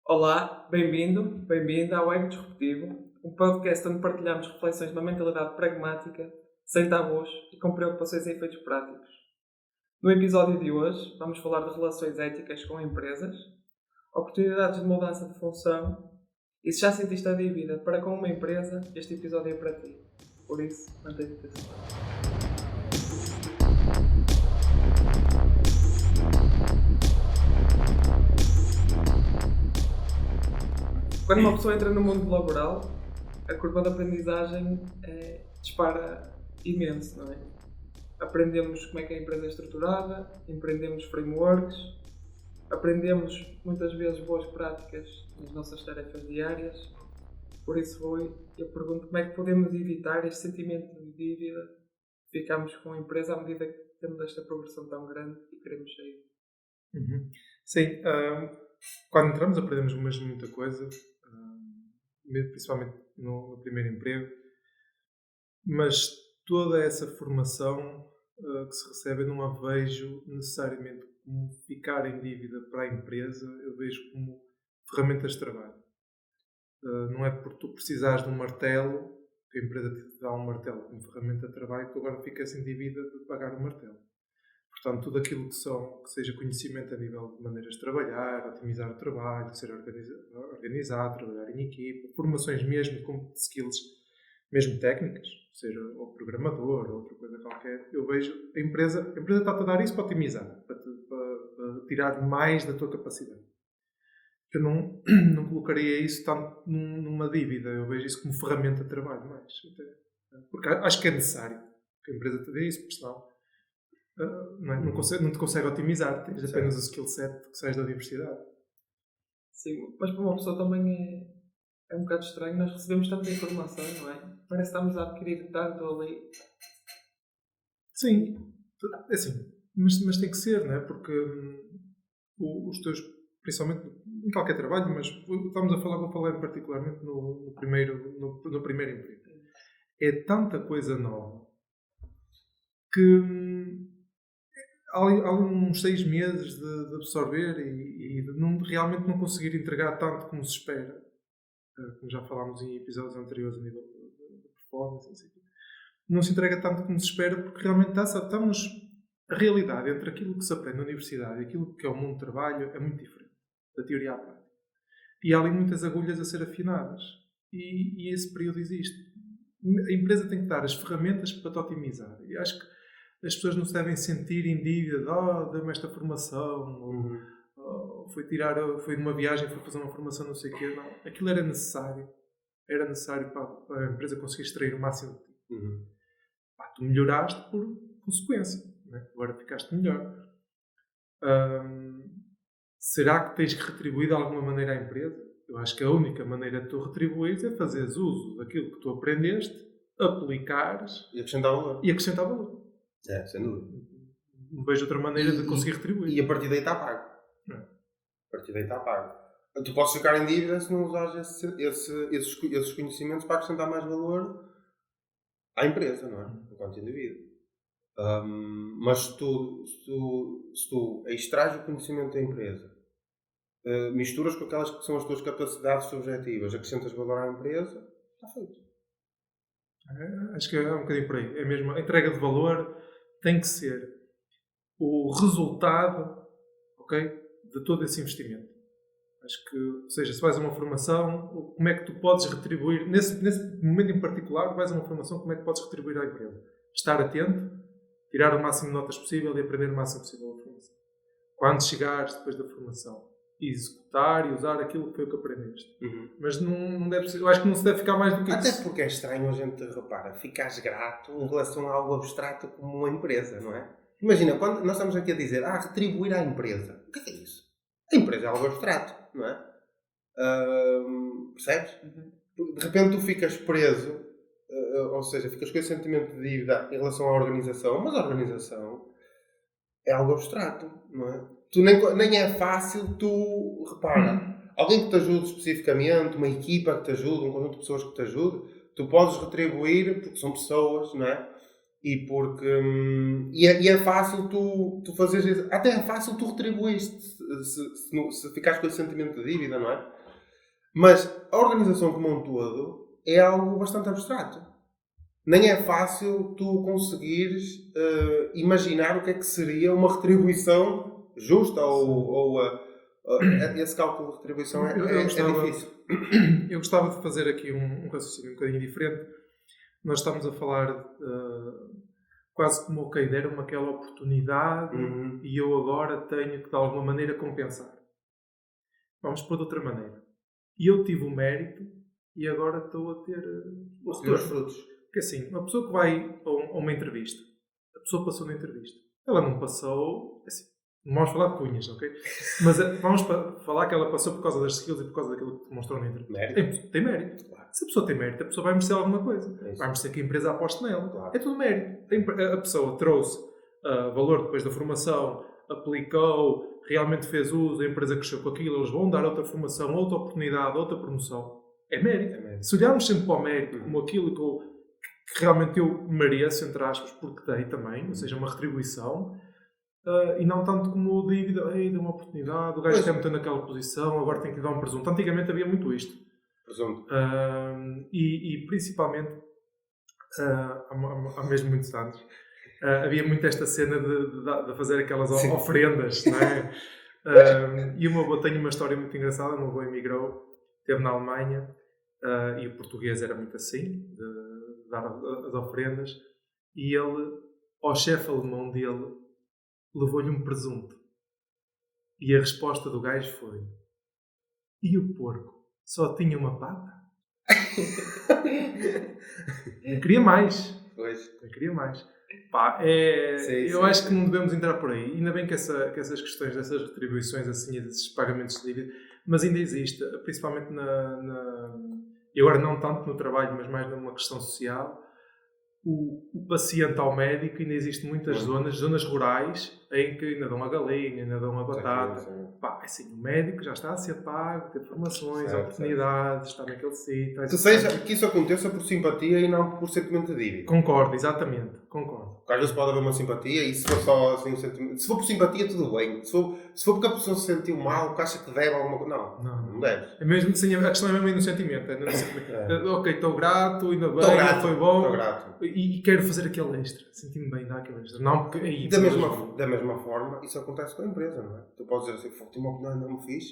Olá, bem-vindo ao Ego Disruptivo, um podcast onde partilhamos reflexões de uma mentalidade pragmática, sem tabus e com preocupações e efeitos práticos. No episódio de hoje, vamos falar de relações éticas com empresas, oportunidades de mudança de função e se já sentiste a dívida para com uma empresa, este episódio é para ti. Por isso, mantém-te atenção. Quando uma pessoa entra no mundo laboral, a curva de aprendizagem dispara imenso, não é? Aprendemos como é que a empresa é estruturada, aprendemos frameworks, aprendemos muitas vezes boas práticas nas nossas tarefas diárias. Por isso, eu pergunto como é que podemos evitar este sentimento de dívida que ficamos com a empresa à medida que temos esta progressão tão grande e queremos sair. Sim, quando entramos aprendemos mesmo muita coisa, principalmente no primeiro emprego, mas toda essa formação que se recebe eu não a vejo necessariamente como ficar em dívida para a empresa, eu vejo como ferramentas de trabalho. Não é por tu precisares de um martelo, que a empresa te dá um martelo como ferramenta de trabalho, que tu agora ficas em dívida de pagar o martelo. Portanto, tudo aquilo que seja conhecimento a nível de maneiras de trabalhar, otimizar o trabalho, de ser organizado, trabalhar em equipa, formações mesmo como skills, mesmo técnicas, seja ou programador ou outra coisa qualquer, eu vejo a empresa está-te a dar isso para otimizar, para tirar mais da tua capacidade. Eu não colocaria isso tanto numa dívida, eu vejo isso como ferramenta de trabalho mais. Porque acho que é necessário que a empresa te dê isso, porque senão não te consegue otimizar, tens apenas o skill set que sais da universidade. Sim, mas para uma pessoa também é um bocado estranho, nós recebemos tanta informação, não é? Parece que estamos a adquirir tanto ali. Sim, é assim, mas tem que ser, não é? Porque os teus, principalmente em qualquer trabalho, mas vou falar particularmente no primeiro emprego. É tanta coisa nova que há uns 6 meses de absorver e de realmente não conseguir entregar tanto como se espera. Como já falámos em episódios anteriores a nível de performance, assim. Não se entrega tanto como se espera porque realmente estamos a realidade entre aquilo que se aprende na universidade e aquilo que é o mundo do trabalho é muito diferente, da teoria à prática. E há ali muitas agulhas a ser afinadas. E esse período existe. A empresa tem que dar as ferramentas para te otimizar. E acho que as pessoas não se devem sentir em dívida de dê-me esta formação, ou foi numa viagem, foi fazer uma formação, não sei o quê. Não. Aquilo era necessário. Era necessário para a empresa conseguir extrair o máximo de ti. Tu melhoraste por consequência. Né? Agora ficaste melhor. Será que tens que retribuir de alguma maneira à empresa? Eu acho que a única maneira de tu retribuires é fazeres uso daquilo que tu aprendeste, aplicares e acrescentar valor. É, sem dúvida. Não vejo outra maneira de conseguir retribuir. E a partir daí está pago. A partir daí está pago. Tu podes ficar em dívida se não usares esses conhecimentos para acrescentar mais valor à empresa, não é? Enquanto indivíduo. Mas se tu extrais o conhecimento da empresa, misturas com aquelas que são as tuas capacidades subjetivas, acrescentas valor à empresa, está feito. Acho que é um bocadinho por aí. É mesmo a entrega de valor tem que ser o resultado, ok, de todo esse investimento. Acho que, ou seja, se vais a uma formação, como é que tu podes retribuir, nesse momento em particular, vais a uma formação, como é que podes retribuir à empresa? Estar atento, tirar o máximo de notas possível e aprender o máximo possível da formação. Quando chegares depois da formação, executar e usar aquilo que foi o que aprendeste. Mas não deve ser, eu acho que não se deve ficar mais do que isso. Até porque é estranho a gente, repara, ficares grato em relação a algo abstrato como uma empresa, não é? Imagina, quando nós estamos aqui a dizer retribuir à empresa. O que é isso? A empresa é algo abstrato, não é? Percebes? De repente tu ficas preso, ou seja, ficas com esse sentimento de dívida em relação à organização, mas a organização é algo abstrato, não é? Nem é fácil, repara, alguém que te ajude especificamente, uma equipa que te ajude, um conjunto de pessoas que te ajude, tu podes retribuir, porque são pessoas, não é? E porque. E é fácil tu fazeres isso. Até é fácil tu retribuires se ficares com esse sentimento de dívida, não é? Mas a organização como um todo é algo bastante abstrato. Nem é fácil tu conseguires imaginar o que é que seria uma retribuição justa ou esse cálculo de retribuição é difícil. Eu gostava de fazer aqui um raciocínio um bocadinho diferente. Nós estamos a falar quase como quem deram-me aquela oportunidade e eu agora tenho que de alguma maneira compensar. Vamos pôr de outra maneira. E eu tive o mérito e agora estou a ter os teus frutos. Porque assim, uma pessoa que vai a uma entrevista, a pessoa passou na entrevista, ela não passou, assim, não vamos falar de cunhas, ok? Mas vamos falar que ela passou por causa das skills e por causa daquilo que demonstrou na entrevista. Mérito. Tem mérito. Claro. Se a pessoa tem mérito, a pessoa vai merecer alguma coisa. Vai merecer que a empresa aposte nela. Claro. É tudo mérito. A pessoa trouxe valor depois da formação, aplicou, realmente fez uso, a empresa cresceu com aquilo, eles vão dar outra formação, outra oportunidade, outra promoção. É mérito. Se olharmos sempre para o mérito como aquilo que realmente eu mereço, entre aspas, porque dei também, ou seja, uma retribuição, e não tanto como dívida, deu uma oportunidade, o gajo quer meter naquela posição, agora tem que lhe dar um presunto. Antigamente havia muito isto. Presunto. E principalmente, há mesmo muitos anos, havia muito esta cena de fazer aquelas ofrendas, não é? E o meu avô tem uma história muito engraçada. O meu avô emigrou, esteve na Alemanha, e o português era muito assim, de dar as ofrendas, e ele, ao chefe alemão dele, levou-lhe um presunto. E a resposta do gajo foi: e o porco só tinha uma pata? Eu queria mais. Pois. Eu queria mais. Eu acho que não devemos entrar por aí. Ainda bem que essas questões, dessas retribuições assim, desses pagamentos de dívida, mas ainda existe, principalmente e agora não tanto no trabalho, mas mais numa questão social, o paciente ao médico. Ainda existem muitas zonas rurais, em que ainda dão a galinha, ainda dão a batata. Assim, o médico já está a ser pago, tem formações, oportunidades, está naquele sítio. Seja que isso aconteça por simpatia e não por sentimento de dívida. Concordo, exatamente, concordo. Porque às vezes pode haver uma simpatia, e se for só assim um sentimento. Se for por simpatia, tudo bem. Se for porque a pessoa se sentiu mal, que acha que deve alguma coisa. Não deve. É mesmo assim, a questão é mesmo aí no sentimento. Ok, estou grato, ainda bem, foi bom. Estou grato. E quero fazer aquele extra. Senti-me bem, dá aquele extra. Não, porque aí, da mesma forma, isso acontece com a empresa, não é? Tu podes dizer assim: não me fiz,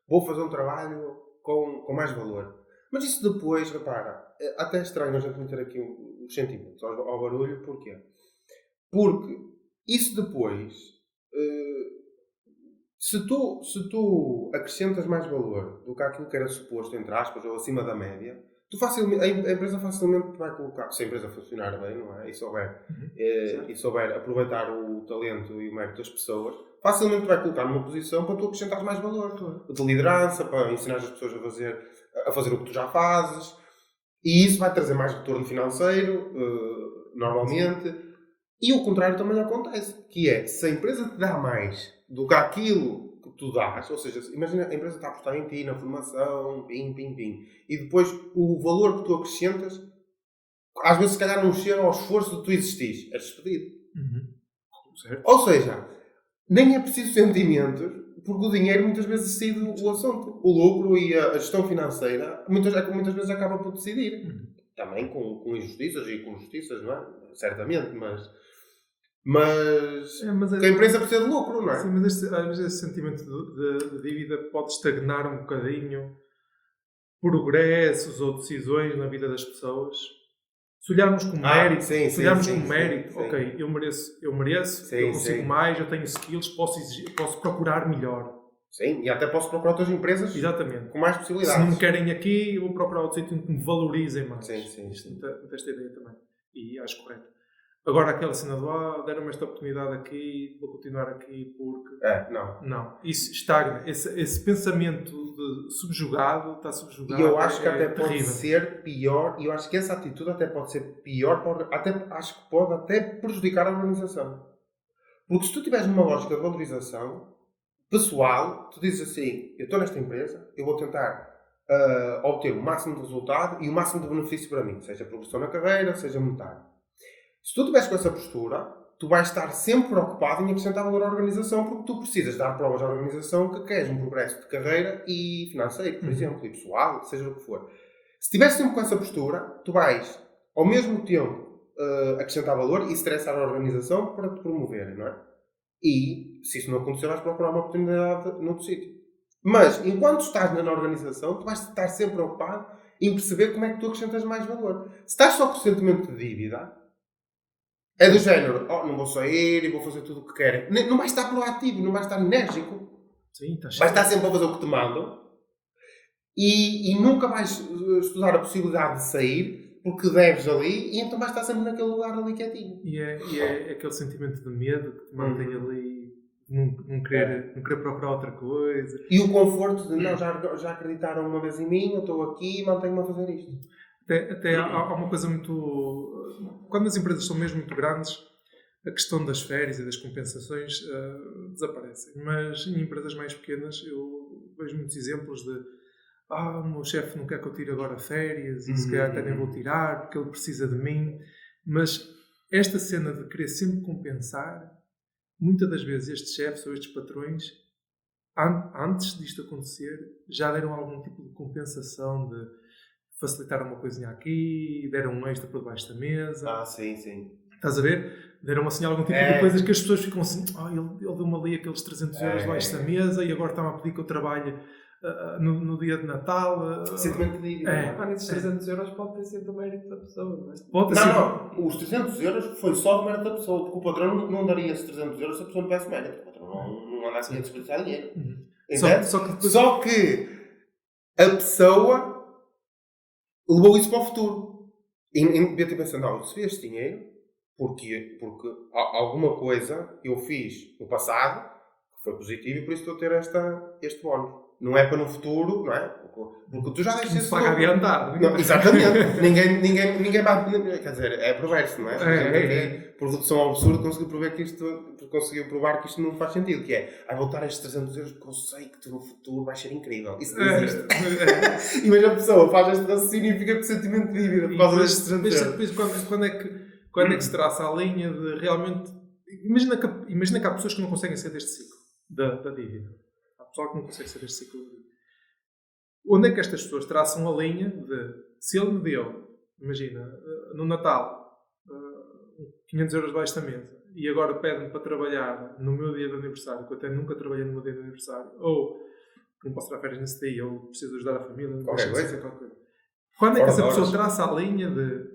vou fazer um trabalho com mais valor. Mas isso depois, repara, até é estranho a gente meter aqui os sentimentos ao barulho. Porquê? Porque isso depois, se tu acrescentas mais valor do que aquilo que era suposto, entre aspas, ou acima da média, a empresa facilmente vai colocar, se a empresa funcionar bem, não é? E souber aproveitar o talento e o mérito das pessoas, facilmente vai colocar numa posição para tu acrescentares mais valor. De liderança, para ensinar as pessoas a fazer o que tu já fazes. E isso vai trazer mais retorno financeiro, normalmente. E o contrário também acontece, que é, se a empresa te dá mais do que aquilo que tu dás, ou seja, imagina a empresa está a apostar em ti, na formação, pim, e depois o valor que tu acrescentas, às vezes se calhar não chega ao esforço de tu existires, és despedido. Certo. Ou seja, nem é preciso sentimentos, porque o dinheiro muitas vezes decide o assunto. O lucro e a gestão financeira muitas vezes acaba por decidir. Também com injustiças e com justiças, não é? Certamente, mas a empresa precisa de lucro, não é? Sim, mas às vezes esse sentimento de dívida pode estagnar um bocadinho progressos ou decisões na vida das pessoas. Se olharmos como mérito, ok, eu mereço, eu consigo mais, eu tenho skills, posso procurar melhor. Sim, e até posso procurar outras empresas. Exatamente. Com mais possibilidades. Se não me querem aqui, eu vou procurar outro sítio que me valorizem mais. Sim. Esta ideia também. E acho correto. Agora aquela cena do deram-me esta oportunidade aqui, vou continuar aqui porque... Não. Isso estagna. Esse pensamento subjugado, está subjugado. E eu acho que até pode ser pior, e eu acho que essa atitude até pode ser pior, acho que pode até prejudicar a organização. Porque se tu estiveres numa lógica de valorização pessoal, tu dizes assim: eu estou nesta empresa, eu vou tentar obter o máximo de resultado e o máximo de benefício para mim, seja progressão na carreira, seja monetário. Se tu estiveres com essa postura, tu vais estar sempre preocupado em acrescentar valor à organização, porque tu precisas dar provas à organização que queres um progresso de carreira e financeiro, por exemplo, e pessoal, seja o que for. Se estiveres sempre com essa postura, tu vais, ao mesmo tempo, acrescentar valor e estressar a organização para te promoverem, não é? E, se isso não acontecer, vais procurar uma oportunidade noutro sítio. Mas, enquanto estás na organização, tu vais estar sempre preocupado em perceber como é que tu acrescentas mais valor. Se estás só com o sentimento de dívida, é do género, não vou sair e vou fazer tudo o que querem. Não vais estar proativo, não vais estar enérgico. Sim, vais estar sempre a fazer o que te mandam e nunca vais estudar a possibilidade de sair porque deves ali e então vais estar sempre naquele lugar ali quietinho. E é aquele sentimento de medo que te mantém ali, não querer procurar outra coisa. E o conforto de, não, já acreditaram uma vez em mim, eu estou aqui e mantenho-me a fazer isto. Até há uma coisa muito... Quando as empresas são mesmo muito grandes, a questão das férias e das compensações desaparecem. Mas em empresas mais pequenas eu vejo muitos exemplos de o meu chefe não quer que eu tire agora férias e se calhar até nem vou tirar porque ele precisa de mim. Mas esta cena de querer sempre compensar, muitas das vezes estes chefes ou estes patrões, antes disto acontecer, já deram algum tipo de compensação, de facilitaram uma coisinha aqui, deram um extra por debaixo da mesa. Sim, sim. Estás a ver? Deram assim algum tipo de coisas que as pessoas ficam assim, ele deu-me ali aqueles 300 euros debaixo da mesa e agora está-me a pedir que eu trabalhe no dia de Natal. Sentimento de dívida. Esses 300 euros pode ter sido o mérito da pessoa, não é? Pode ter sido. Não, os 300 euros foi só do mérito da pessoa, porque o patrão não daria esses 300 euros se a pessoa não tivesse mérito. O patrão não anda aqui a desperdiçar dinheiro. Só que a pessoa levou isso para o futuro. E devia ter pensado, eu recebi este dinheiro porque alguma coisa eu fiz no passado que foi positivo e por isso estou a ter este bónus. Não é para no futuro, não é? Porque tu já deixas... Se paga adiantado. Exatamente. ninguém vai... Quer dizer, é perverso, não é? Por redução absurda conseguiu provar que isto não faz sentido. Que é, voltar a estes 300 euros porque eu sei que tu no futuro vai ser incrível. Isso não existe. E mas a pessoa faz este raciocínio e fica com sentimento de dívida por causa destes 300 euros. Depois, quando é que se traça a linha de realmente... Imagina que há pessoas que não conseguem sair deste ciclo da dívida. Há pessoal que não consegue sair deste ciclo da dívida. Onde é que estas pessoas traçam a linha de... Se ele me deu, imagina, no Natal, 500 euros debaixo da mesa, e agora pede-me para trabalhar no meu dia de aniversário, que eu até nunca trabalhei no meu dia de aniversário, ou que não posso tirar férias nesse dia, ou preciso ajudar a família, qualquer coisa. Quando é que essa pessoa traça a linha de...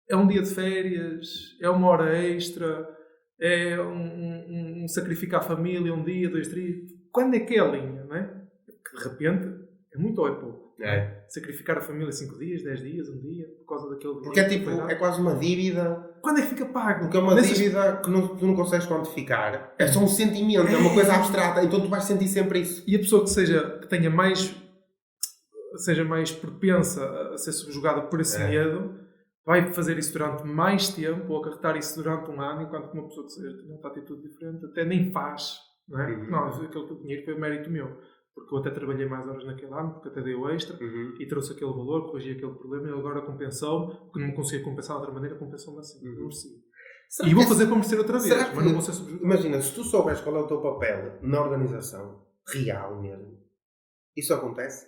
É um dia de férias, é uma hora extra, é um sacrificar a família, um dia, 2, 3... Quando é que é a linha, não é? Que de repente é muito ou é pouco. Sacrificar a família 5 dias, 10 dias, um dia, por causa daquele... Porque é quase uma dívida... Quando é que fica pago? Porque é uma dívida que tu não consegues quantificar. É só um sentimento, é uma coisa abstrata. Então tu vais sentir sempre isso. E a pessoa que tenha seja mais propensa a ser subjugada por esse medo, vai fazer isso durante mais tempo ou acarretar isso durante um ano, enquanto que uma pessoa que tem uma atitude diferente até nem faz. Não é? Não, aquele dinheiro foi mérito meu. Porque eu até trabalhei mais horas naquele ano, porque até dei o extra e trouxe aquele valor, corrigi aquele problema e ele agora compensou-me, porque não me conseguia compensar de outra maneira, compensou-me assim. Não merecia. E vou fazer para merecer outra vez, mas não vou ser subjugado. Imagina, se tu souberes qual é o teu papel na organização, real mesmo, isso acontece?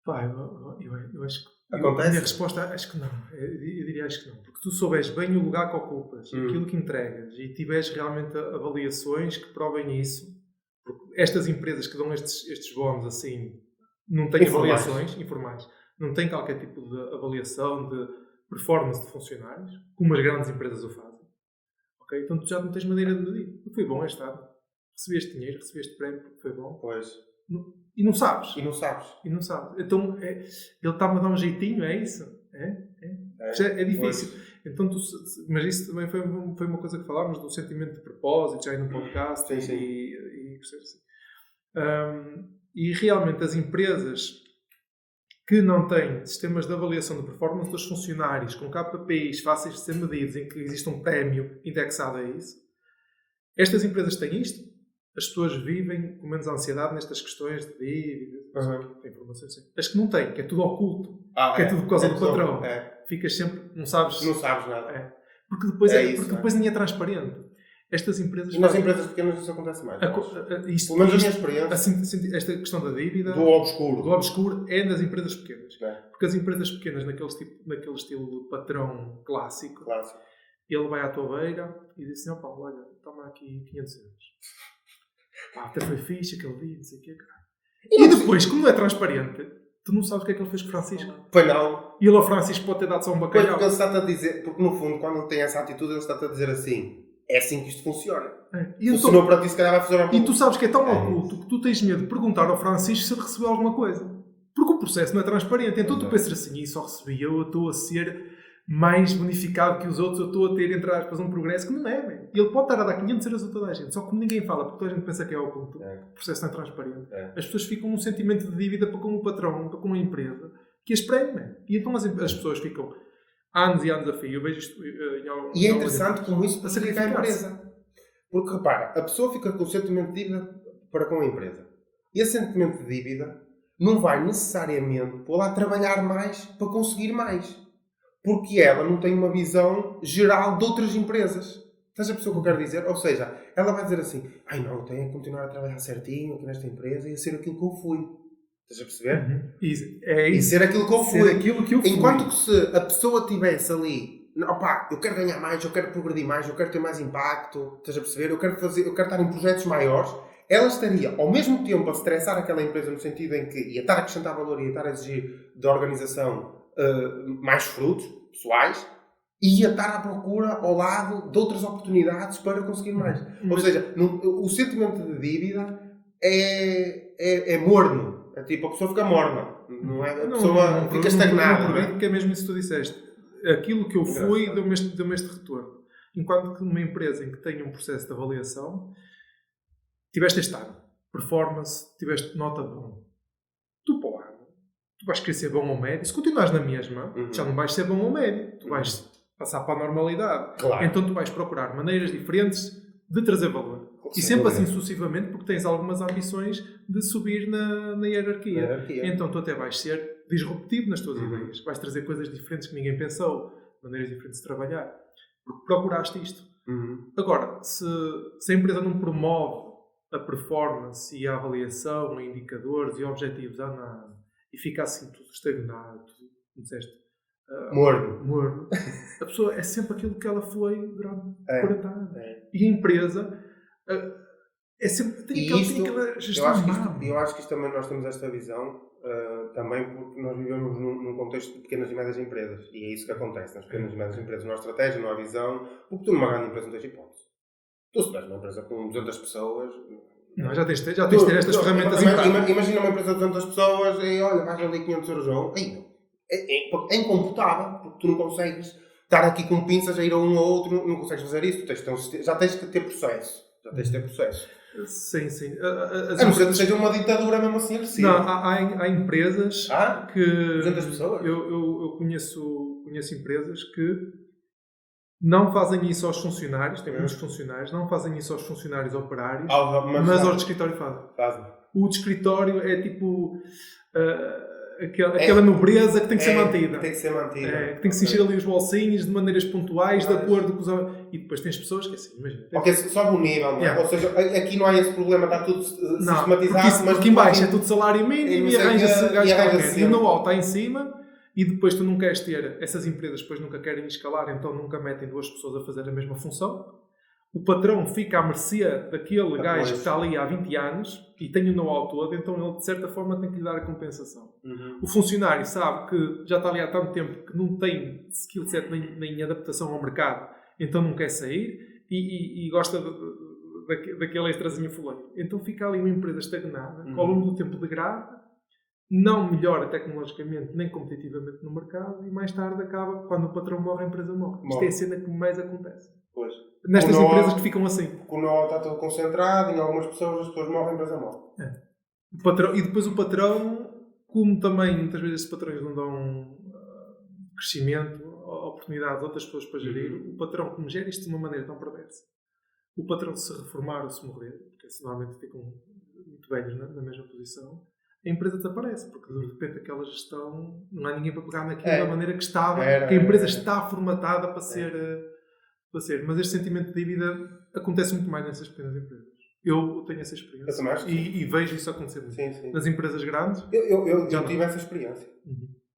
Pá, eu acho que... Acontece? A minha resposta, acho que não. Eu diria acho que não. Porque tu souberes bem o lugar que ocupas e aquilo que entregas e tiveres realmente avaliações que provem isso. Porque estas empresas que dão estes bónus assim não têm avaliações informais. Não têm qualquer tipo de avaliação de performance de funcionários, como as grandes empresas o fazem. Okay? Então tu já não tens maneira de medir. Foi bom este ano. Recebi este dinheiro, recebi este prémio, foi bom. Pois. E não sabes. E não sabes. Então, ele está-me a dar um jeitinho, é isso? É difícil. Então, mas isso também foi uma coisa que falámos do sentimento de propósito, já aí no podcast. E realmente as empresas que não têm sistemas de avaliação de performance dos funcionários, com KPIs fáceis de ser medidos, em que existe um prémio indexado a isso, estas empresas têm isto. As pessoas vivem com menos ansiedade nestas questões de dívidas, tem informações assim. As que não têm, que é tudo oculto, que é tudo por causa do patrão. Ficas sempre, não sabes nada. porque depois, isso, porque depois nem é transparente. Estas empresas... E nas empresas pequenas isso acontece mais. Isto, Pelo menos a minha experiência. esta questão da dívida... Do obscuro. Do obscuro é nas empresas pequenas. É. Porque as empresas pequenas, naquele estilo de patrão clássico, ele vai à tua beira e diz assim, ó Paulo, olha, toma aqui 500 euros. Pá, até foi fixe aquele dia, não sei o quê, caralho. E depois, como não é transparente, tu não sabes o que é que ele fez com o Francisco. Pois não. E ele ao Francisco pode ter dado só um bacalhau. Porque ele está a dizer, porque no fundo, quando ele tem essa atitude, ele está a dizer assim, é assim que isto funciona. Funcionou para ti, se calhar vai funcionar para E tu sabes que é tão oculto que tu tens medo de perguntar ao Francisco se ele recebeu alguma coisa. Porque o processo não é transparente. Então tu pensas assim, e só recebi eu estou a ser mais bonificado que os outros, eu estou a ter, entre aspas, um progresso que não é, man. Ele pode estar a dar 500 euros a toda a gente, só que ninguém fala, porque toda a gente pensa que é oculto. O processo não é transparente. As pessoas ficam um sentimento de dívida para com o patrão, para com a empresa, que as prende, man. E então as pessoas ficam anos e anos a fio. Eu vejo isto e é interessante como isso prejudica a empresa. Porque, repara, a pessoa fica com o sentimento de dívida para com a empresa. E esse sentimento de dívida não vai necessariamente pô-la a trabalhar mais para conseguir mais. Porque ela não tem uma visão geral de outras empresas. Estás a perceber o que eu quero dizer? Ou seja, ela vai dizer assim, ai não, eu tenho que continuar a trabalhar certinho aqui nesta empresa e a ser aquilo que eu fui. Estás a perceber? E ser aquilo que eu fui. Enquanto que se a pessoa estivesse ali, opá, eu quero ganhar mais, eu quero progredir mais, eu quero ter mais impacto, estás a perceber? Eu quero estar em projetos maiores, ela estaria ao mesmo tempo a estressar aquela empresa no sentido em que ia estar a acrescentar valor e ia estar a exigir da organização mais frutos pessoais e ia estar à procura ao lado de outras oportunidades para conseguir mais. Ou seja, o sentimento de dívida é morno. É tipo, a pessoa fica morna. Não é? A pessoa fica estagnada. Não, porque é mesmo isso que tu disseste. Aquilo que eu fui deu-me este retorno. Enquanto que numa empresa em que tenha um processo de avaliação, tiveste este ano, performance, tiveste nota bom. Tu para o ano, tu vais querer ser bom ou médio. Se continuares na mesma, já não vais ser bom ou médio. Tu vais passar para a normalidade. Claro. Então tu vais procurar maneiras diferentes de trazer valor. E sempre assim sucessivamente, porque tens algumas ambições de subir na hierarquia. Então tu até vais ser disruptivo nas tuas ideias. Vais trazer coisas diferentes que ninguém pensou, maneiras diferentes de trabalhar. Porque procuraste isto. Agora, se a empresa não promove a performance e a avaliação, e indicadores e objetivos a nada, e fica assim tudo estagnado, tudo, como disseste, morno. A pessoa é sempre aquilo que ela foi durante 40 anos. E a empresa é sempre tem aquela gestão má. Eu acho que isto também nós temos esta visão também porque nós vivemos num contexto de pequenas e médias empresas. E é isso que acontece nas pequenas e médias empresas. Não há estratégia, não há visão. Porque tu numa grande empresa não tens hipótese. Tu se tiveres uma empresa com 200 pessoas... Não, já tens de ter estas ferramentas em prática. Imagina uma empresa de 200 pessoas e olha, vais ali 500 euros ao é incomputável, porque tu não consegues estar aqui com pinças a ir a um ou outro, não consegues fazer isso. Já tens que ter processo. Sim. A não ser que seja uma ditadura mesmo assim agressiva. Não, há empresas que... 200 pessoas? Eu conheço empresas que não fazem isso aos funcionários, têm muitos funcionários, não fazem isso aos funcionários operários, mas ao de escritório fazem. O de escritório é tipo aquela nobreza que tem que ser mantida. Tem que ser mantida. Que tem que se encher ali os bolsinhos de maneiras pontuais, de acordo com os... E depois tens pessoas que assim, imagina... Ok, sobe o nível, não é? Ou seja, aqui não há esse problema, está tudo sistematizado. Mas aqui em baixo é tudo salário mínimo e arranja-se gajo qualquer. E o know-how está em cima... E depois tu não queres ter... Essas empresas depois nunca querem escalar, então nunca metem duas pessoas a fazer a mesma função. O patrão fica à mercê daquele gajo que está ali há 20 anos e tem o know-how todo, então ele de certa forma tem que lhe dar a compensação. O funcionário sabe que já está ali há tanto tempo que não tem skill set nem adaptação ao mercado, então não quer sair e gosta daquele extrazinho fuleiro. Então fica ali uma empresa estagnada, que ao longo do tempo degrada, não melhora tecnologicamente nem competitivamente no mercado e mais tarde acaba, quando o patrão morre, a empresa morre. Isto é a cena que mais acontece. Pois. Nestas empresas que ficam assim. O know-how está todo concentrado, em algumas pessoas as pessoas morrem, a empresa morre. E depois o patrão, como também muitas vezes esses patrões não dão crescimento, oportunidade a outras pessoas para gerir, o patrão, como gera isto de uma maneira tão perversa, o patrão se reformar ou se morrer, porque normalmente ficam muito velhos na mesma posição, a empresa desaparece, porque de repente aquela gestão, não há ninguém para pegar naquilo da maneira que estava, que a empresa está formatada para ser. Mas este sentimento de dívida acontece muito mais nessas pequenas empresas. Eu tenho essa experiência. Eu também acho que e vejo isso acontecer muito. Sim. Nas empresas grandes. Eu tive essa experiência.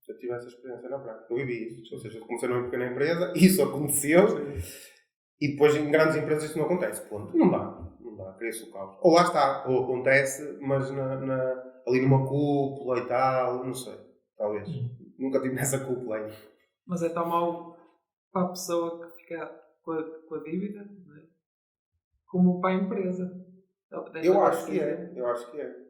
Eu tive essa experiência na prática. Eu vivi isso. Ou seja, eu comecei numa pequena empresa, isso aconteceu. E depois em grandes empresas isso não acontece. Ponto. Não dá. Cria-se o caos. Ou lá está. Ou acontece, mas ali numa cúpula e tal. Não sei. Talvez. Nunca tive nessa cúpula ainda. Mas é tão mau para a pessoa que fica com a dívida, não é? Como para a empresa. Eu acho que é.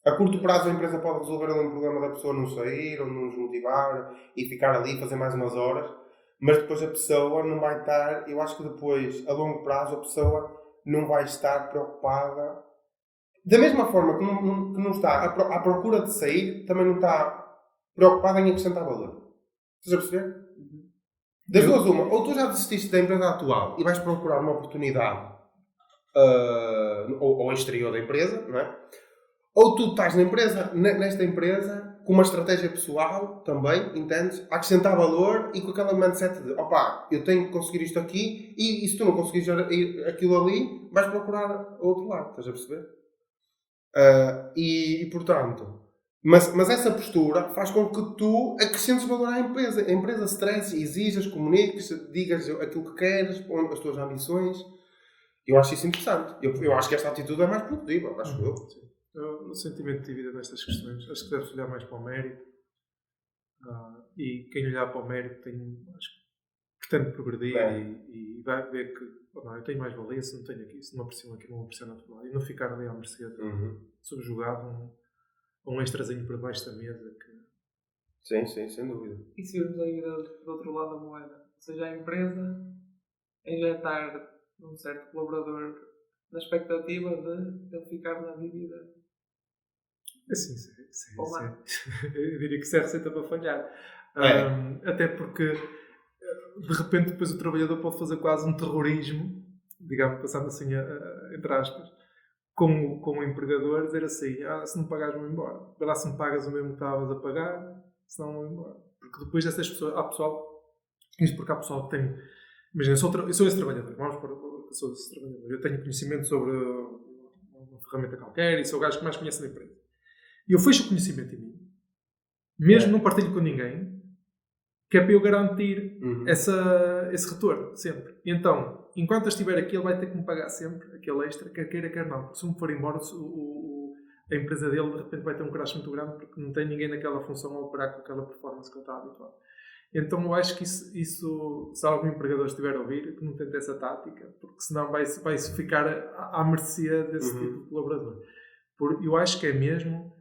A curto prazo a empresa pode resolver ali um problema da pessoa não sair ou não nos motivar e ficar ali, fazer mais umas horas, mas depois a pessoa não vai estar, eu acho que depois, a longo prazo, a pessoa não vai estar preocupada. Da mesma forma que não está à procura de sair, também não está preocupada em acrescentar valor. Estás a perceber? Das duas uma, ou tu já desististe da empresa atual e vais procurar uma oportunidade ao exterior da empresa, não é? Ou tu estás nesta empresa com uma estratégia pessoal também, entendes? A acrescentar valor e com aquele mindset de eu tenho que conseguir isto aqui e se tu não conseguires aquilo ali, vais procurar outro lado, estás a perceber? E portanto, mas essa postura faz com que tu acrescentes valor à empresa. A empresa stresse, exijas, comuniques, digas aquilo que queres, as tuas ambições. Eu acho isso interessante. Eu acho que esta atitude é mais produtiva, acho eu. No sentimento de dívida nestas questões, acho que deve-se olhar mais para o mérito. E quem olhar para o mérito acho que pretende progredir e vai ver que eu tenho mais valia se não tenho aqui, se não aprecio aqui, não aprecio no outro lado. E não ficar ali à mercê subjugado a um extrazinho por baixo da mesa. Sim, sem dúvida. E se virmos aí do outro lado da moeda? Ou seja, a empresa injetar um certo colaborador na expectativa de ele ficar na dívida. Assim, eu diria que isso é receita para falhar. Até porque, de repente, depois o trabalhador pode fazer quase um terrorismo, digamos, passando assim, entre aspas, com o empregador, dizer assim, se não pagares, vou embora. Vê lá se me pagas o mesmo que estavas a pagar, senão vou embora. Porque depois dessas pessoas, há pessoal que tem... Imagina, eu sou esse trabalhador, eu sou esse trabalhador. Eu tenho conhecimento sobre uma ferramenta qualquer e sou o gajo que mais conhece na empresa. E eu fecho o conhecimento em mim, mesmo não partilho com ninguém, que é para eu garantir esse retorno, sempre. E então, enquanto eu estiver aqui, ele vai ter que me pagar sempre aquele extra, quer queira, quer não. Porque se me for embora, a empresa dele, de repente, vai ter um crash muito grande, porque não tem ninguém naquela função a operar com aquela performance que ele está habituado. Então, eu acho que isso se algum empregador estiver a ouvir, que não tente essa tática, porque senão vai-se ficar à mercê desse tipo de colaborador. Eu acho que é mesmo,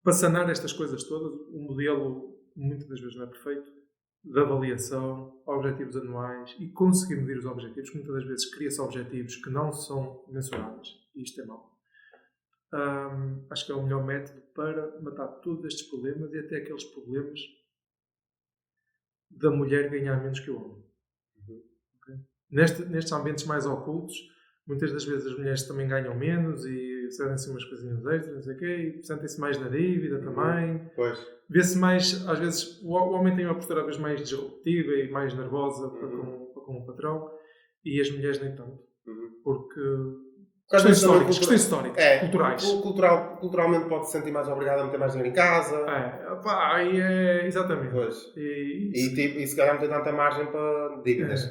para sanar estas coisas todas, o modelo, muitas das vezes não é perfeito, de avaliação, objetivos anuais e conseguir medir os objetivos, que muitas das vezes cria-se objetivos que não são mensuráveis, e isto é mau. Acho que é o melhor método para matar todos estes problemas e até aqueles problemas da mulher ganhar menos que o homem. Okay? Nestes ambientes mais ocultos, muitas das vezes as mulheres também ganham menos e recebem-se umas coisinhas extras, não sei o quê, e sentem-se mais na dívida também. Pois. Vê-se mais, às vezes, o homem tem uma postura às vezes mais disruptiva e mais nervosa para com o patrão, e as mulheres nem tanto. Porque... Questões históricas, culturais. Culturalmente pode se sentir mais obrigado a meter mais dinheiro em casa. Exatamente. Pois. E se calhar não tem tanta margem para dívidas.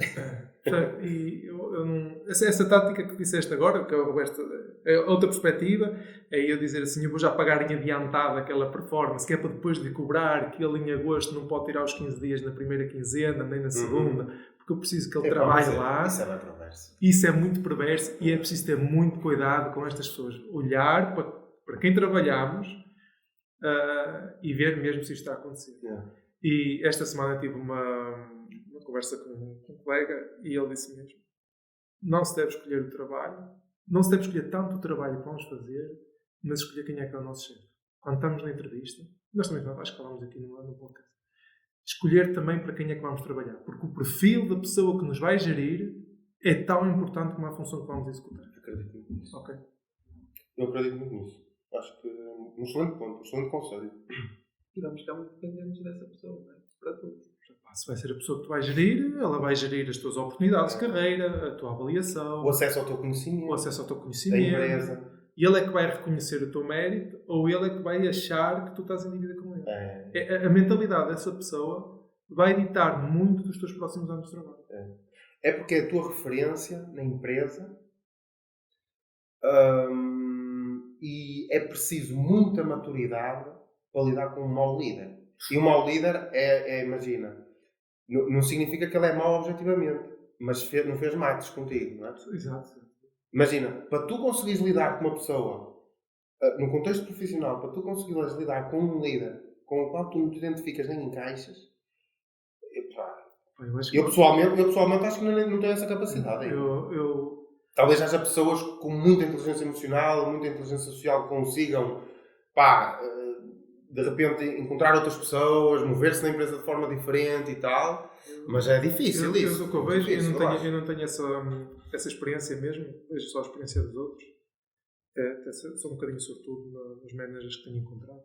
Essa tática que disseste agora, que é outra perspectiva, é eu dizer assim, eu vou já pagar em adiantado aquela performance, que é para depois de cobrar, que ele em agosto não pode tirar os 15 dias na primeira quinzena, nem na segunda, porque eu preciso que ele trabalhe lá. Isso é muito perverso. Isso é muito perverso e é preciso ter muito cuidado com estas pessoas. Olhar para quem trabalhamos e ver mesmo se isto está a acontecer. E esta semana tive uma conversa com um colega e ele disse mesmo: não se deve escolher o trabalho, não se deve escolher tanto o trabalho que vamos fazer, mas escolher quem é que é o nosso chefe. Quando estamos na entrevista, nós também acho que falamos aqui no podcast, escolher também para quem é que vamos trabalhar, porque o perfil da pessoa que nos vai gerir é tão importante como a função que vamos executar. Acredito muito nisso. Ok. Eu acredito muito nisso. Acho que é um excelente ponto, um excelente conselho. E vamos ficar muito dependentes dessa pessoa, não é? Para tudo. Se vai ser a pessoa que tu vais gerir, ela vai gerir as tuas oportunidades de carreira, a tua avaliação, O acesso ao teu conhecimento, o acesso ao teu a conhecimento. empresa. E ele é que vai reconhecer o teu mérito ou ele é que vai achar que tu estás em dívida com ele. A mentalidade dessa pessoa vai ditar muito dos teus próximos anos de trabalho. É porque é a tua referência na empresa e é preciso muita maturidade para lidar com um mau líder. E um mau líder imagina, não significa que ele é mau objetivamente, mas não fez mates contigo, não é? Exato. Imagina, para tu conseguires lidar com uma pessoa, no contexto profissional, para tu conseguires lidar com um líder com o qual tu não te identificas nem encaixas, eu pessoalmente acho que não tenho essa capacidade. Talvez haja pessoas com muita inteligência emocional, muita inteligência social que consigam, de repente, encontrar outras pessoas, mover-se na empresa de forma diferente e tal, mas é difícil isso. O que eu vejo, eu não tenho essa experiência mesmo, vejo só a experiência dos outros. Até sou um bocadinho sortudo nos managers que tenho encontrado.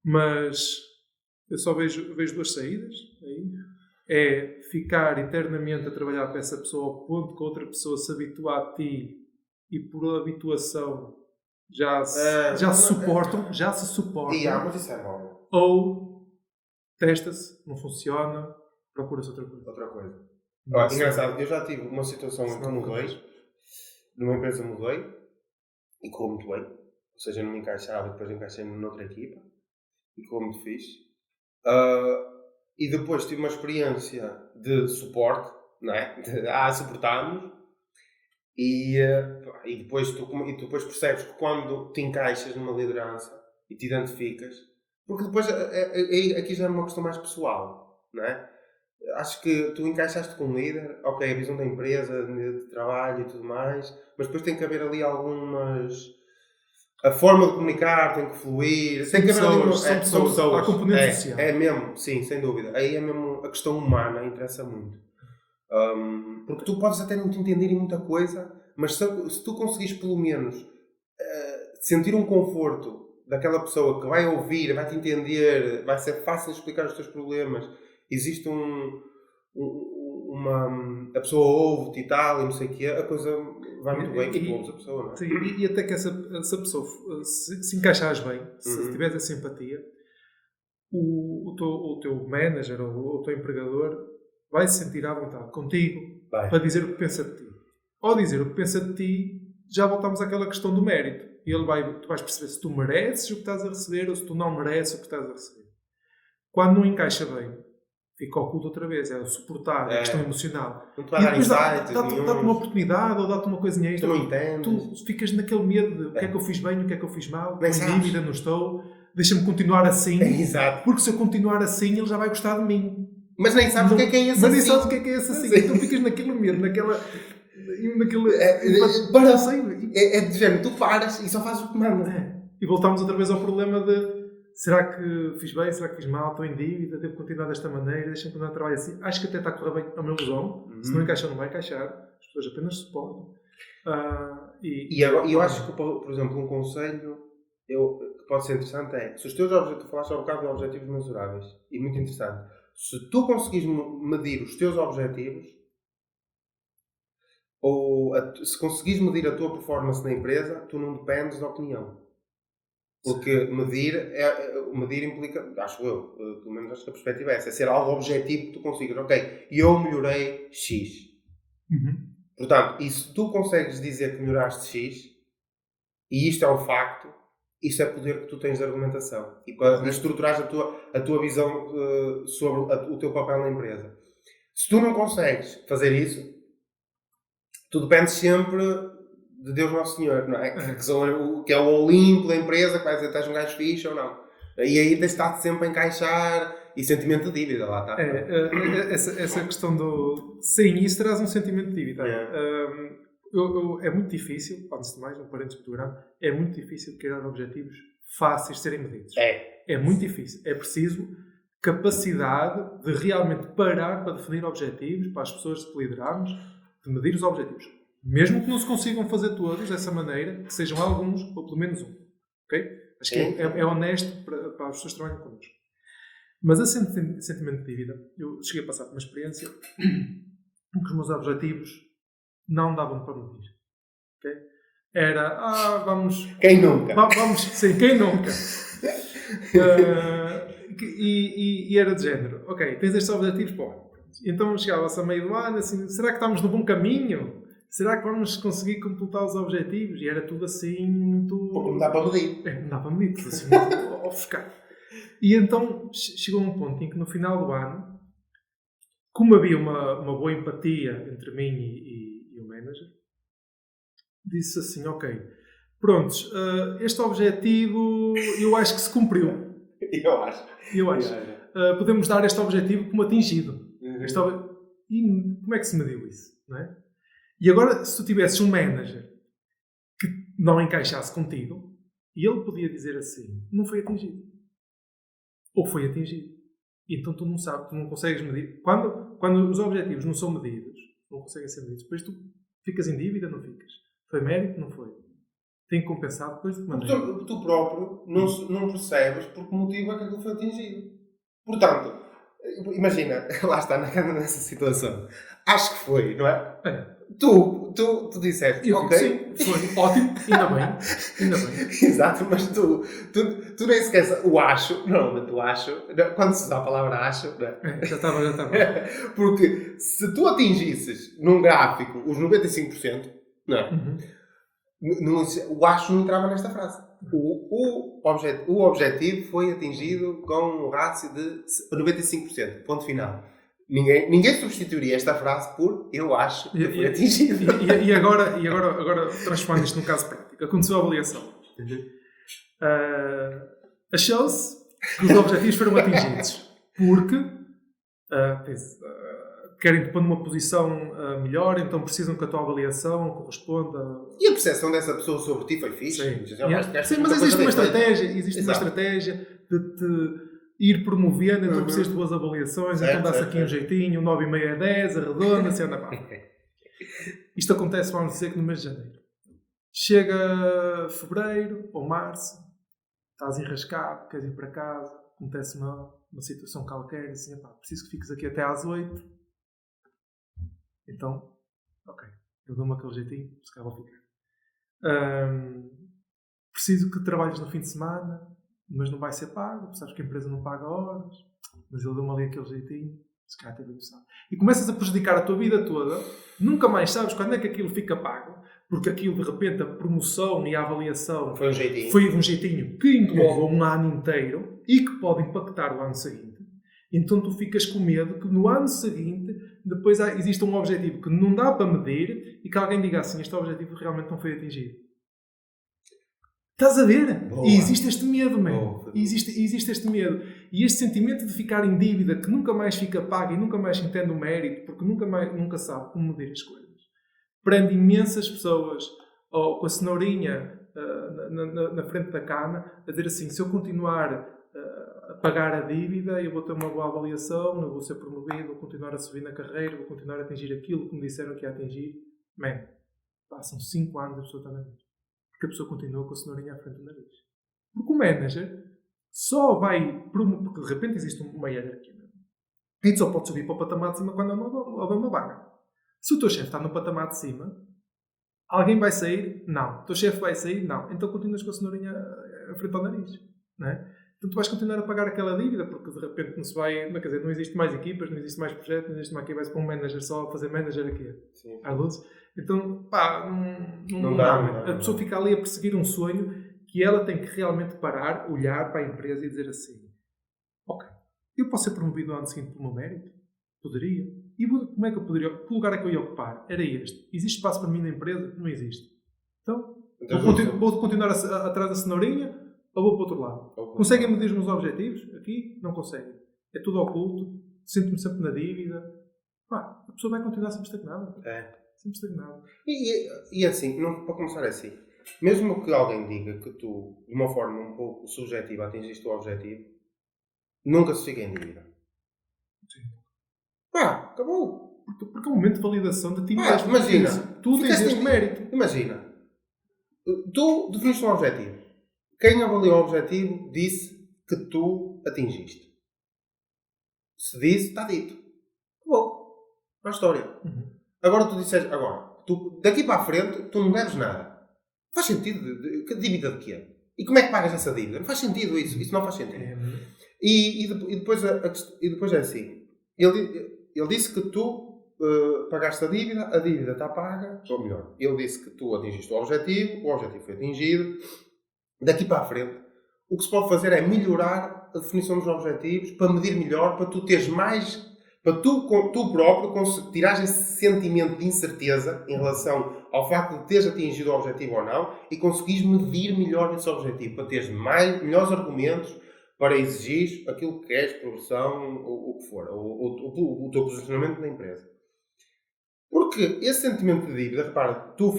Mas eu só vejo duas saídas aí. É ficar eternamente a trabalhar para essa pessoa ao ponto que a outra pessoa se habitua a ti e por habituação já se suportam. Mas isso é mau. Ou testa-se, não funciona, procura-se outra coisa. Engraçado, eu já tive uma situação em que mudei, numa empresa mudei e correu muito bem. Ou seja, eu não me encaixava e depois encaixei-me noutra equipa e correu muito fixe. E depois tive uma experiência de suporte, não é? Suportarmos. E depois tu percebes que quando te encaixas numa liderança e te identificas, porque depois aqui já é uma questão mais pessoal, não é? Acho que tu encaixaste com um líder, ok, a visão da empresa, de trabalho e tudo mais, mas depois tem que haver ali algumas... A forma de comunicar tem que fluir, tem que haver ali são pessoas. Há componente social. É mesmo, sim, sem dúvida. Aí é mesmo a questão humana, interessa muito. Porque tu podes até não te entender em muita coisa, mas se tu conseguires pelo menos sentir um conforto daquela pessoa que vai ouvir, vai te entender, vai ser fácil explicar os teus problemas, existe a pessoa ouve-te e tal, e não sei o quê, a coisa vai muito bem que tu ouves a pessoa, não é? Sim, e até que essa pessoa, se encaixares bem, se tiveres a simpatia, o teu manager ou o teu empregador vai se sentir à vontade contigo para dizer o que pensa de ti. Ao dizer o que pensa de ti, já voltamos àquela questão do mérito. E tu vais perceber se tu mereces o que estás a receber ou se tu não mereces o que estás a receber. Quando não encaixa bem, fica oculto outra vez. É o suportar, a questão emocional. Não te vai dar insights, dá-te uma oportunidade ou dá-te uma coisinha extra. Tu não entendes. Tu ficas naquele medo de o que é que eu fiz bem, o que é que eu fiz mal, estou em dívida, não estou, deixa-me continuar assim. Exato. Porque se eu continuar assim, ele já vai gostar de mim. Mas nem sabes o que é esse assim. Mas nem sabes o que é esse assim. Então ficas naquele medo, naquele... É de género, tu paras e só fazes o que manda. E voltamos outra vez ao problema de será que fiz bem, será que fiz mal, estou em dívida, devo continuar desta maneira, deixa-me continuar a trabalhar assim. Acho que até está a correr bem a meu visão. Se não encaixa, não vai encaixar. As pessoas apenas suportam. Eu acho que, por exemplo, um conselho que pode ser interessante é, se os teus objetivos, tu falaste há um bocado de objetivos mensuráveis, e muito interessante, se tu conseguires medir os teus objetivos, ou se conseguires medir a tua performance na empresa, tu não dependes da opinião. Porque medir implica, acho eu, pelo menos acho que a perspectiva é essa, é ser algo objetivo que tu consigas. Ok, eu melhorei X. Portanto, e se tu consegues dizer que melhoraste X, e isto é um facto, isto é poder que tu tens de argumentação. E para estruturares a tua visão sobre o teu papel na empresa. Se tu não consegues fazer isso, tu dependes sempre de Deus Nosso Senhor, não é? Que é o Olimpo da empresa, que vai dizer que estás um gajo fixe ou não. E aí tens de estar sempre a encaixar e sentimento de dívida, lá está. Essa questão do... Sim, isso traz um sentimento de dívida. É muito difícil, antes de mais, um parênteses muito grande, é muito difícil criar objetivos fáceis de serem medidos. É muito difícil. É preciso capacidade de realmente parar para definir objetivos, para as pessoas que liderarmos, de medir os objetivos. Mesmo que não se consigam fazer todos dessa maneira, que sejam alguns ou pelo menos um. Ok? Acho que é honesto para as pessoas que trabalham connosco. Mas esse sentimento de dívida, eu cheguei a passar por uma experiência em que os meus objetivos não davam para medir. Okay? Era, vamos... Quem nunca? Sim, quem nunca? E era de género. Ok, tens estes objetivos, pô. Então chegava-se a meio do ano, assim, será que estamos no bom caminho? Será que vamos conseguir completar os objetivos? E era tudo assim, muito... Porque não dá para medir. Não dá para medir, tudo assim, muito ofuscado. E então chegou um ponto em que no final do ano, como havia uma boa empatia entre mim e o manager, disse assim, ok, prontos, este objetivo eu acho que se cumpriu. Eu acho. Podemos dar este objetivo como atingido. E como é que se mediu isso? Não é? E agora, se tu tivesses um manager que não encaixasse contigo, ele podia dizer assim, não foi atingido. Ou foi atingido. E então tu não sabes, tu não consegues medir. Quando os objetivos não são medidos, não conseguem ser medidos, depois tu ficas em dívida, não ficas. Foi mérito, não foi. Tem que compensar depois de que maneira. Tu próprio não percebes por que motivo é que aquilo foi atingido. Portanto, imagina, lá está nessa situação. Acho que foi, não é? Tu disseste, ok. Sim, foi ótimo, ainda bem. Exato, mas tu nem sequer o acho, normalmente o acho, quando se usa a palavra acho, não é? Já estava. Porque se tu atingisses num gráfico os 95%, não é? O acho não entrava nesta frase. O objetivo foi atingido com um rácio de 95%. Ponto final. Ninguém substituiria esta frase por eu acho que foi atingido. E agora transformando isto num caso prático. Aconteceu a avaliação. Achou-se que os objetivos foram atingidos porque querem-te pôr numa posição melhor, então precisam que a tua avaliação corresponda... E a percepção dessa pessoa sobre ti foi fixe? Sim, mas existe uma estratégia de te ir promovendo, então precisas de boas avaliações, então dá-se aqui um jeitinho, 9,5 a 10, arredonda, se anda para. Isto acontece, vamos dizer, que no mês de janeiro. Chega fevereiro ou março, estás enrascado, queres ir para casa, acontece uma situação qualquer, assim, preciso que fiques aqui até às 8. Então, ok, eu dou-me aquele jeitinho, se calhar vou ficar. Preciso que trabalhes no fim de semana, mas não vai ser pago, sabes que a empresa não paga horas, mas ele deu-me ali aquele jeitinho, se calhar teve noção. E começas a prejudicar a tua vida toda, nunca mais sabes quando é que aquilo fica pago, porque aquilo de repente a promoção e a avaliação foi um jeitinho que engloba um ano inteiro e que pode impactar o ano seguinte. Então tu ficas com medo que no ano seguinte depois exista um objetivo que não dá para medir e que alguém diga assim, este objetivo realmente não foi atingido. Estás a ver? Boa. E existe este medo, mesmo. Existe este medo. E este sentimento de ficar em dívida, que nunca mais fica pago e nunca mais entende o mérito, porque nunca sabe como medir as coisas. Prende imensas pessoas com a cenourinha na frente da cana, a dizer assim, se eu continuar a pagar a dívida, eu vou ter uma boa avaliação, eu vou ser promovido, vou continuar a subir na carreira, vou continuar a atingir aquilo que me disseram que ia atingir. Passam 5 anos a pessoa está na vida. Porque a pessoa continua com a cenourinha à frente do nariz. Porque o manager só vai... Porque de repente existe uma hierarquia. E tu só pode subir para o patamar de cima quando houver uma vaga. Se o teu chefe está no patamar de cima, alguém vai sair? Não. O teu chefe vai sair? Não. Então continuas com a cenourinha à frente ao nariz. Não é? Então tu vais continuar a pagar aquela dívida, porque de repente não se vai... Quer dizer, não existe mais equipas, não existe mais projetos, não existe mais aqui, vai-se para um manager só a fazer manager aqui. Sim. À luz. Então, não dá. A pessoa fica ali a perseguir um sonho que ela tem que realmente parar, olhar para a empresa e dizer assim, ok, eu posso ser promovido no ano seguinte pelo meu mérito? Poderia. E como é que eu poderia? Que lugar é que eu ia ocupar? Era este. Existe espaço para mim na empresa? Não existe. Então vou continuar atrás da cenourinha ou vou para o outro lado? Conseguem medir os meus objetivos? Aqui? Não conseguem. É tudo oculto. Sinto-me sempre na dívida. A pessoa vai continuar sempre estagnada. Sempre estagnado. E assim, para começar assim, mesmo que alguém diga que tu, de uma forma um pouco subjetiva, atingiste o objetivo, nunca se fica em dívida. Sim. Acabou. Porque é um momento de validação de ti mesmo. Imagina. Tu tens este mérito. Imagina. Tu definiste um objetivo. quem avaliou o objetivo disse que tu atingiste. Se disse, está dito. Bom, é a história. Agora tu disseste, daqui para a frente, tu não deves nada. Faz sentido? Que dívida de quê? E como é que pagas essa dívida? Não faz sentido isso. Isso não faz sentido. E depois é assim. Ele disse que tu pagaste a dívida está paga. Ou melhor, ele disse que tu atingiste o objetivo foi atingido. Daqui para a frente, o que se pode fazer é melhorar a definição dos objetivos para medir melhor, para tu teres mais... Para tu próprio tirares esse sentimento de incerteza em relação ao facto de teres atingido o objetivo ou não e conseguires medir melhor esse objetivo, para teres melhores argumentos para exigir aquilo que queres, progressão, ou o que for, o teu posicionamento na empresa. Porque esse sentimento de dívida, repara, tu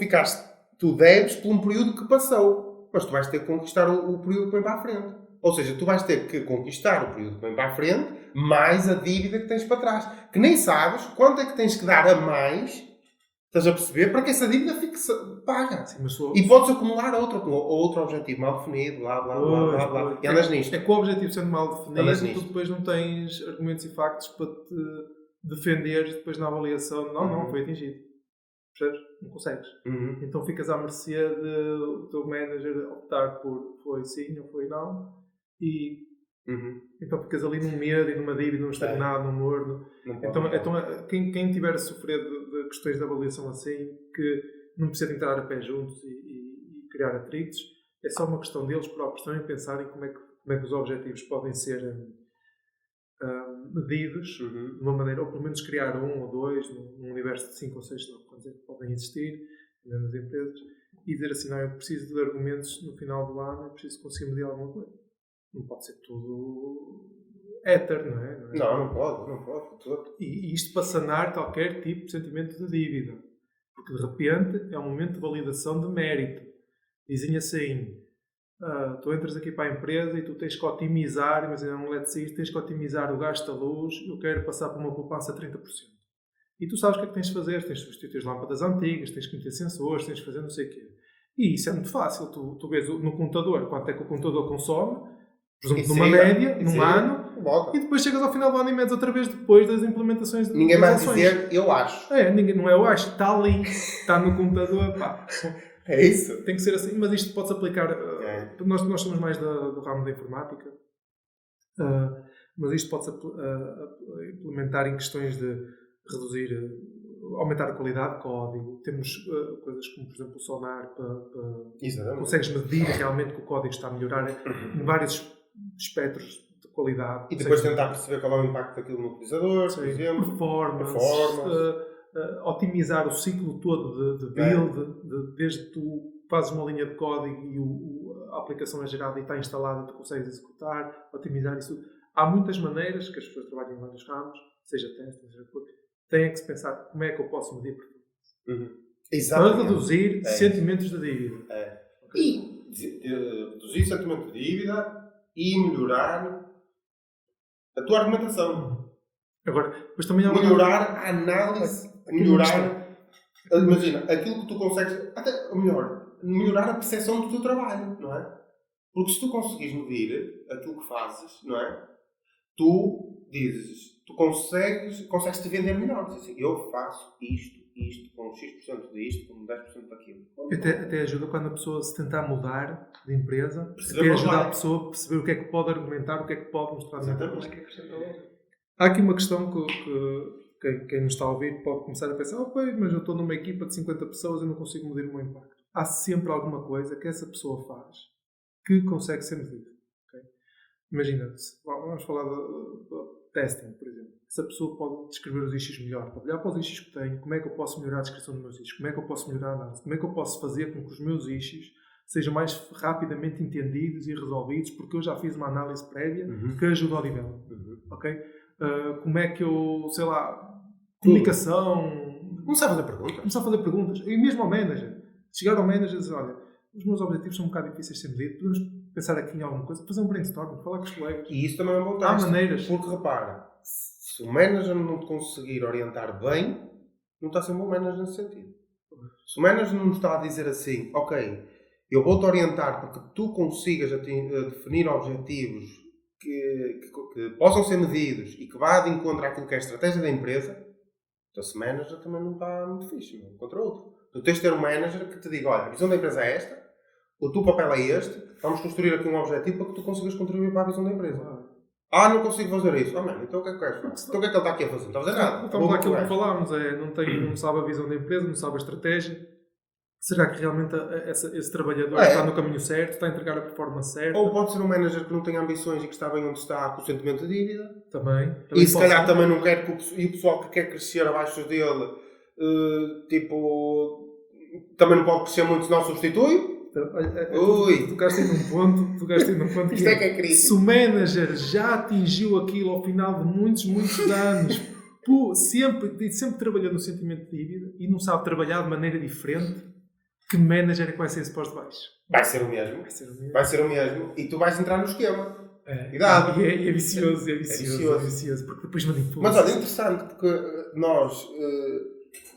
deves por um período que passou, mas tu vais ter que conquistar o período que vem para a frente. Ou seja, tu vais ter que conquistar o período que vem para a frente, mais a dívida que tens para trás. Que nem sabes quanto é que tens que dar a mais, estás a perceber, para que essa dívida fique paga. Sim, e podes acumular outro objetivo mal definido, blá. E andas nisto. É que o objetivo sendo mal definido, tu depois não tens argumentos e factos para te defenderes depois na avaliação. Não, foi atingido. Percebes? Não consegues. Então ficas à mercê do teu manager optar por foi sim ou foi não. E então ficas ali num medo e numa dívida, num estagnado, num morno. Então quem tiver a sofrer de questões de avaliação assim, que não precisa entrar a pé juntos e criar atritos, é só uma questão deles próprios também pensarem como é que os objetivos podem ser medidos de uma maneira, ou pelo menos criar um ou dois num universo de 5 ou 6 quantos é que podem existir nas empresas, e dizer assim, eu preciso de argumentos no final do ano, eu preciso conseguir medir alguma coisa. Não pode ser tudo éter, não é? Não pode. E isto para sanar qualquer tipo de sentimento de dívida. Porque de repente é um momento de validação de mérito. Dizem assim, tu entras aqui para a empresa e tu tens que otimizar, imagina um eletricista, tens que otimizar o gasto da luz, eu quero passar para uma poupança de 30%. E tu sabes o que é que tens de fazer, tens de substituir as lâmpadas antigas, tens que meter sensores, tens de fazer não sei o quê. E isso é muito fácil, tu vês no computador quanto é que o computador consome, por exemplo, numa média, num ano, e depois chegas ao final do ano e medes outra vez depois das implementações de ninguém vai dizer, eu acho. Não é eu acho, está ali, está no computador, pá. É isso. Tem que ser assim, mas isto pode-se aplicar, nós somos mais do ramo da informática, mas isto pode-se implementar em questões de reduzir, aumentar a qualidade de código. Temos coisas como, por exemplo, o Sonar, consegues medir realmente que o código está a melhorar em vários espectros de qualidade. E depois tentar perceber qual é o impacto daquilo no utilizador, por exemplo. Performance. Otimizar o ciclo todo de build, desde que tu fazes uma linha de código e a aplicação é gerada e está instalada, tu consegues executar, otimizar isso tudo. Há muitas maneiras que as pessoas trabalham em vários ramos, seja testing, seja tudo, têm que se pensar como é que eu posso medir performance. Para reduzir sentimentos de dívida. E reduzir sentimento de dívida e melhorar a tua argumentação. Agora, depois também há melhorar a análise, imagina, aquilo que tu consegues, até melhorar a percepção do teu trabalho, não é? Porque se tu conseguires medir aquilo que fazes, não é? Tu consegues te vender melhor. Diz assim, eu faço isto, com X% disto, com 10% daquilo. Até ajuda quando a pessoa se tentar mudar de empresa, até ajuda a pessoa a perceber o que é que pode argumentar, o que é que pode mostrar. Há aqui uma questão que quem nos está a ouvir pode começar a pensar, mas eu estou numa equipa de 50 pessoas e não consigo medir o meu impacto. Há sempre alguma coisa que essa pessoa faz que consegue ser medida. Okay? Imagina, vamos falar de testing, por exemplo. Essa pessoa pode descrever os issues melhor, pode olhar para os issues que tenho, como é que eu posso melhorar a descrição dos meus issues, como é que eu posso melhorar a análise, como é que eu posso fazer com que os meus issues sejam mais rapidamente entendidos e resolvidos, porque eu já fiz uma análise prévia que ajuda ao nível. Ok? Como é que eu, sei lá, comunicação... Começar a fazer perguntas. E mesmo ao manager. Chegar ao manager e dizer, olha, os meus objetivos são um bocado difíceis de ser medidos, podemos pensar aqui em alguma coisa, fazer um brainstorming, falar com os colegas. E isso também é um bom teste. Há maneiras. Porque repara, se o manager não te conseguir orientar bem, não está a ser um bom manager nesse sentido. Se o manager não está a dizer assim, ok, Eu vou-te orientar para que tu consigas definir objetivos que possam ser medidos e que vá de encontro àquilo que é a estratégia da empresa. Então, esse manager também não está muito fixe, não contra outro. Tu tens de ter um manager que te diga, olha, a visão da empresa é esta, o teu papel é este, vamos construir aqui um objetivo para que tu consigas contribuir para a visão da empresa. Não consigo fazer isso. Mano, então o que é que queres fazer? Então o que é que ele está aqui a fazer? Não está a fazer nada. Estamos àquilo que falámos, não sabe a visão da empresa, não sabe a estratégia. Será que realmente esse trabalhador está no caminho certo, está a entregar a performance certa? Ou pode ser um manager que não tem ambições e que está bem onde está com o sentimento de dívida. Também E se calhar também não quer e o pessoal que quer crescer abaixo dele, também não pode crescer muito se não substitui. Tocaste aí num ponto Isto é que é crítico. Se o manager já atingiu aquilo ao final de muitos anos, sempre trabalhou no sentimento de dívida e não sabe trabalhar de maneira diferente, que manager é que vai ser esse posto de baixo? Vai ser o mesmo. E tu vais entrar no esquema. Cuidado. E é vicioso. Porque depois manipula. Mas olha, é interessante porque nós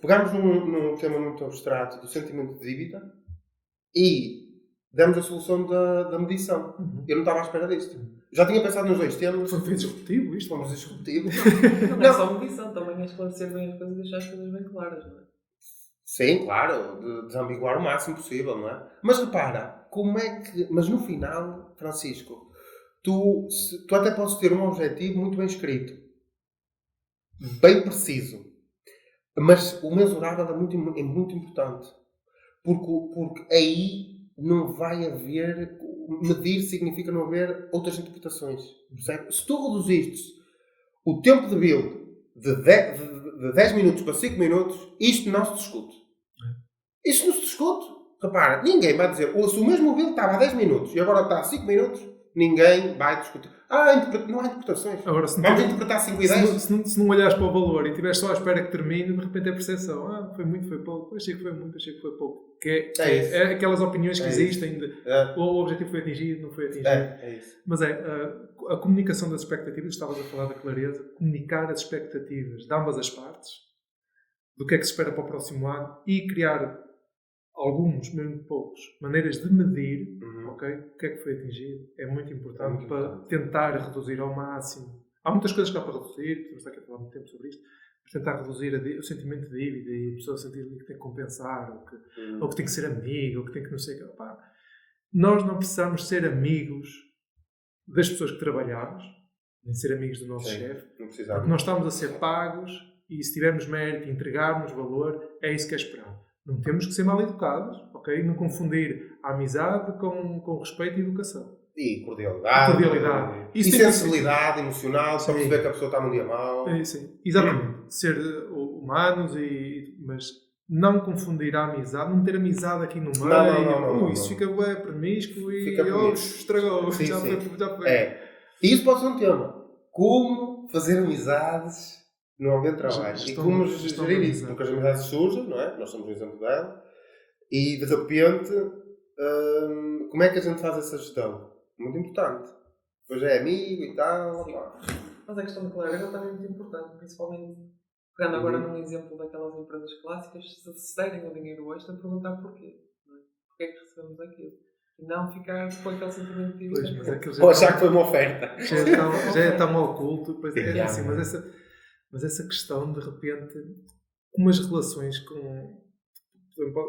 pegámos num tema muito abstrato do sentimento de dívida e demos a solução da medição. Eu não estava à espera disto. Já tinha pensado nos dois temas. Foi disruptivo isto? Fomos disruptivos. Não é só medição, também é esclarecer bem as coisas e deixar as coisas bem claras, não é? Sim, claro, desambiguar o máximo possível, não é? Mas repara, mas no final, Francisco, tu até podes ter um objetivo muito bem escrito, bem preciso, mas o mensurável é muito importante, porque aí não vai haver, medir significa não haver outras interpretações, percebe? Se tu reduzistes o tempo de build de 10 minutos para 5 minutos, isto não se discute. Isto não se discute. Repara, ninguém vai dizer, se o mesmo build estava a 10 minutos e agora está a 5 minutos, ninguém vai discutir. Não há interpretações. Agora, vamos interpretar 5 e 10. Se não olhares para o valor e estiveres só à espera que termine, de repente é percepção. Foi muito, foi pouco. Achei que foi muito, achei que foi pouco. É aquelas opiniões que existem de o objetivo foi atingido, não foi atingido. É isso. Mas a comunicação das expectativas, estavas a falar da clareza, comunicar as expectativas de ambas as partes, do que é que se espera para o próximo ano e criar alguns, mesmo poucos, maneiras de medir o que é que foi atingido. É muito importante para tentar reduzir ao máximo. Há muitas coisas que dá para reduzir, estamos aqui a falar muito tempo sobre isto, mas tentar reduzir o sentimento de dívida e a pessoa sentir que tem que compensar, ou que tem que ser amigo, ou que tem que não sei o que. Nós não precisamos ser amigos das pessoas que trabalhamos, nem ser amigos do nosso chefe, porque nós estamos a ser pagos e se tivermos mérito e entregarmos valor, é isso que é esperado. Não temos que ser mal educados, ok? Não confundir a amizade com respeito e educação. E cordialidade. E sensibilidade emocional, para perceber que a pessoa está num dia mau. Sim, exatamente. Ser humanos, mas não confundir a amizade, não ter amizade aqui no meio. Não. Isso fica bem permisco e estragou. Já foi. E isso pode ser um tema. Como fazer amizades no ambiente de trabalho. E como gerir isso. Porque as amizades surgem, não é? Nós somos um exemplo dela. E de repente, como é que a gente faz essa gestão? Muito importante. Depois é amigo e tal. Mas a questão de clareza também é muito importante, principalmente pegando agora num exemplo daquelas empresas clássicas, se derem o dinheiro extra, perguntar porquê. Não é? Porquê é que recebemos aquilo? E não ficar com aquele sentimento de ou achar que foi uma oferta. Já é tão oculto. Assim, mas essa questão, de repente, como as relações com...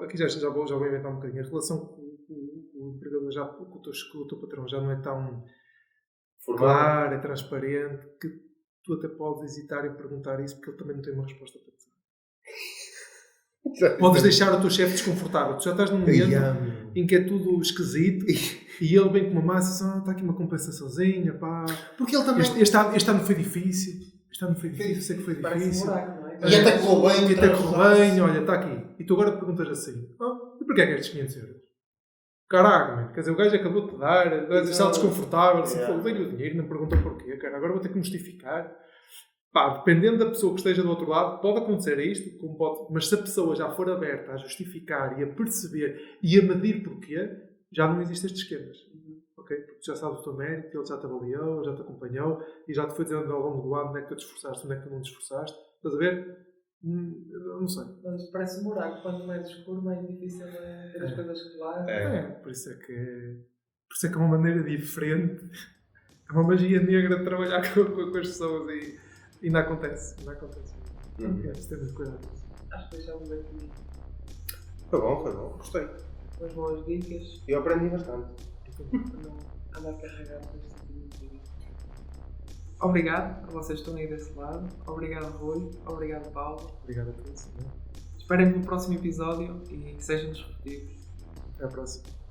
Aqui já vou inventar um bocadinho. A relação com o empregador, com o teu patrão, já não é tão clara e transparente, que tu até podes hesitar em perguntar isso, porque ele também não tem uma resposta para te dar. Podes deixar o teu chefe desconfortável. Tu já estás num momento em que é tudo esquisito e ele vem com uma massa e diz, está aqui uma compensaçãozinha, pá. Porque ele também... Este ano foi difícil. Sei que foi difícil. E até correu bem. Olha, está aqui. E tu agora te perguntas assim, e porquê é que estes 500 euros? Caraca, man. Quer dizer, o gajo acabou de te dar, o gajo está desconfortável, dei-lhe o dinheiro, não perguntou porquê, cara, agora vou ter que me justificar. Dependendo da pessoa que esteja do outro lado, pode acontecer isto, mas se a pessoa já for aberta a justificar e a perceber e a medir porquê, já não existem estes esquemas. Okay? Porque tu já sabes o teu mérito, ele já te avaliou, já te acompanhou e já te foi dizendo ao longo do ano onde é que tu te esforçaste, onde é que tu não te esforçaste. Estás a ver? Eu não sei. Mas isto parece um buraco. Quanto mais escuro, mais difícil é ter as coisas claras. Por isso é que é uma maneira diferente. É uma magia negra de trabalhar com as pessoas e ainda acontece. Então, temos de ter cuidado. Acho que deixamos aqui Foi bom. Gostei. umas boas dicas. Eu aprendi bastante. Para não andar carregado com este sentimento de vida. Obrigado a vocês que estão aí desse lado. Obrigado, Rui. Obrigado, Paulo. Obrigado a todos. Esperem pelo próximo episódio e sejam disruptivos. Até à próxima.